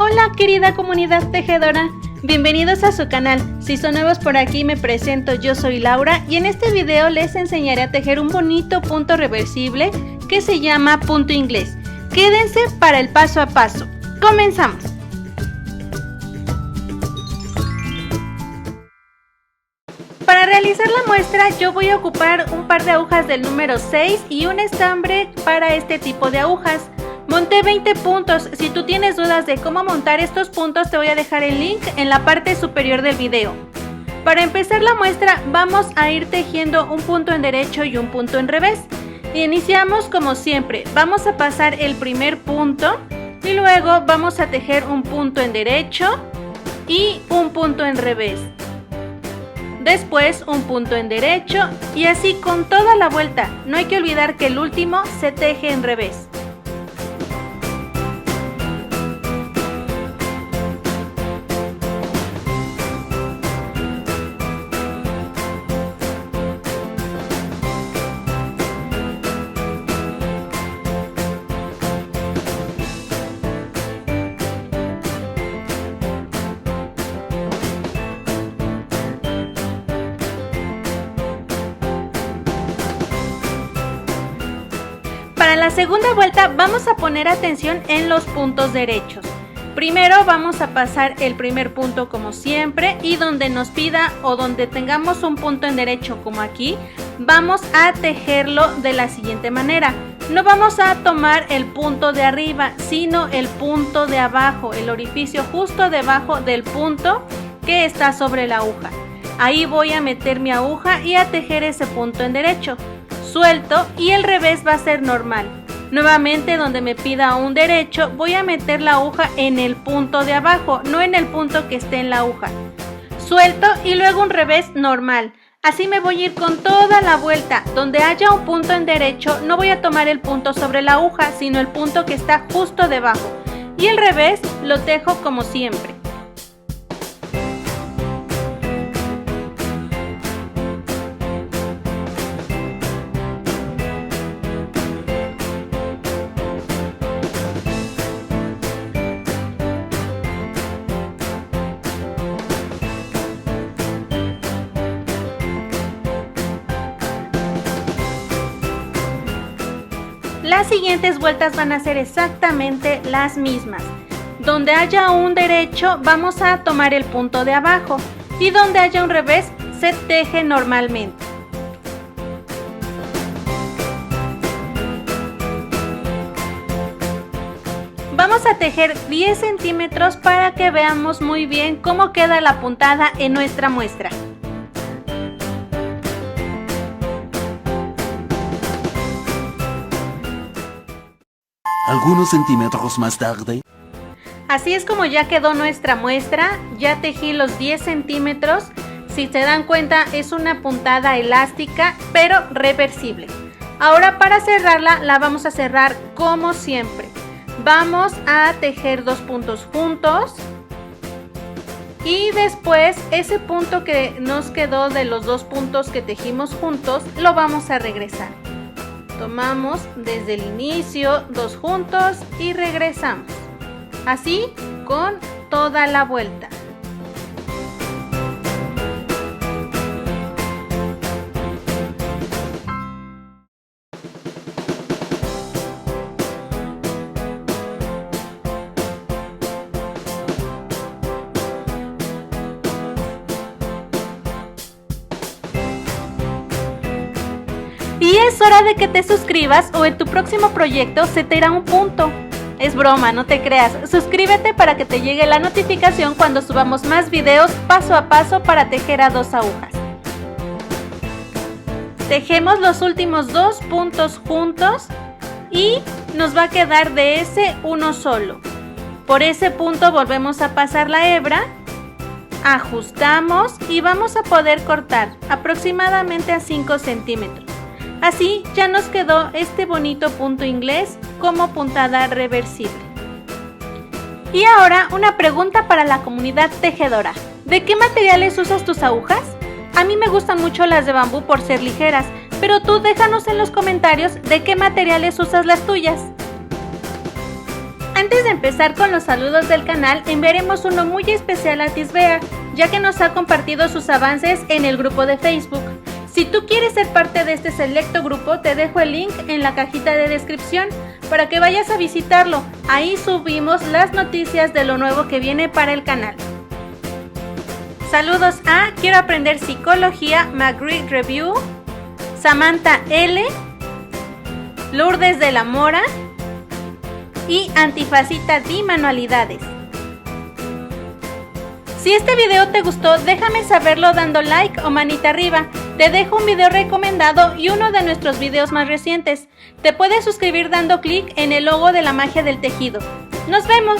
Hola querida comunidad tejedora, bienvenidos a su canal. Si son nuevos por aquí me presento, yo soy Laura y en este video les enseñaré a tejer un bonito punto reversible que se llama punto inglés. Quédense para el paso a paso. Comenzamos. Para realizar la muestra yo voy a ocupar un par de agujas del número 6 y un estambre para este tipo de agujas. Monté 20 puntos, si tú tienes dudas de cómo montar estos puntos te voy a dejar el link en la parte superior del video. Para empezar la muestra vamos a ir tejiendo un punto en derecho y un punto en revés. Iniciamos como siempre, vamos a pasar el primer punto y luego vamos a tejer un punto en derecho y un punto en revés. Después un punto en derecho y así con toda la vuelta. No hay que olvidar que el último se teje en revés. Para la segunda vuelta vamos a poner atención en los puntos derechos. Primero vamos a pasar el primer punto como siempre y donde nos pida o donde tengamos un punto en derecho como aquí, vamos a tejerlo de la siguiente manera. No vamos a tomar el punto de arriba, sino el punto de abajo, el orificio justo debajo del punto que está sobre la aguja. Ahí voy a meter mi aguja y a tejer ese punto en derecho. Suelto y el revés va a ser normal. Nuevamente donde me pida un derecho voy a meter la aguja en el punto de abajo, no en el punto que esté en la aguja. Suelto y luego un revés normal. Así me voy a ir con toda la vuelta. Donde haya un punto en derecho no voy a tomar el punto sobre la aguja, sino el punto que está justo debajo. Y el revés lo tejo como siempre. Las siguientes vueltas van a ser exactamente las mismas. Donde haya un derecho vamos a tomar el punto de abajo y donde haya un revés se teje normalmente. Vamos a tejer 10 centímetros para que veamos muy bien cómo queda la puntada en nuestra muestra. Algunos centímetros más tarde. Así es como ya quedó nuestra muestra. Ya tejí los 10 centímetros. Si se dan cuenta es una puntada elástica pero reversible. Ahora para cerrarla la vamos a cerrar como siempre. Vamos a tejer dos puntos juntos. Y después ese punto que nos quedó de los dos puntos que tejimos juntos lo vamos a regresar. Tomamos desde el inicio dos juntos y regresamos. Así con toda la vuelta. Y es hora de que te suscribas o en tu próximo proyecto se te irá un punto. Es broma, no te creas. Suscríbete para que te llegue la notificación cuando subamos más videos paso a paso para tejer a dos agujas. Tejemos los últimos dos puntos juntos y nos va a quedar de ese uno solo. Por ese punto volvemos a pasar la hebra, ajustamos y vamos a poder cortar aproximadamente a 5 centímetros. Así ya nos quedó este bonito punto inglés como puntada reversible. Y ahora una pregunta para la comunidad tejedora. ¿De qué materiales usas tus agujas? A mí me gustan mucho las de bambú por ser ligeras, pero tú déjanos en los comentarios de qué materiales usas las tuyas. Antes de empezar con los saludos del canal, enviaremos uno muy especial a Tisbea, ya que nos ha compartido sus avances en el grupo de Facebook. Si tú quieres ser parte de este selecto grupo, te dejo el link en la cajita de descripción para que vayas a visitarlo. Ahí subimos las noticias de lo nuevo que viene para el canal. Saludos a Quiero Aprender Psicología, Magritte Review, Samantha L, Lourdes de la Mora y Antifacita Di Manualidades. Si este video te gustó, déjame saberlo dando like o manita arriba. Te dejo un video recomendado y uno de nuestros videos más recientes. Te puedes suscribir dando clic en el logo de la magia del tejido. ¡Nos vemos!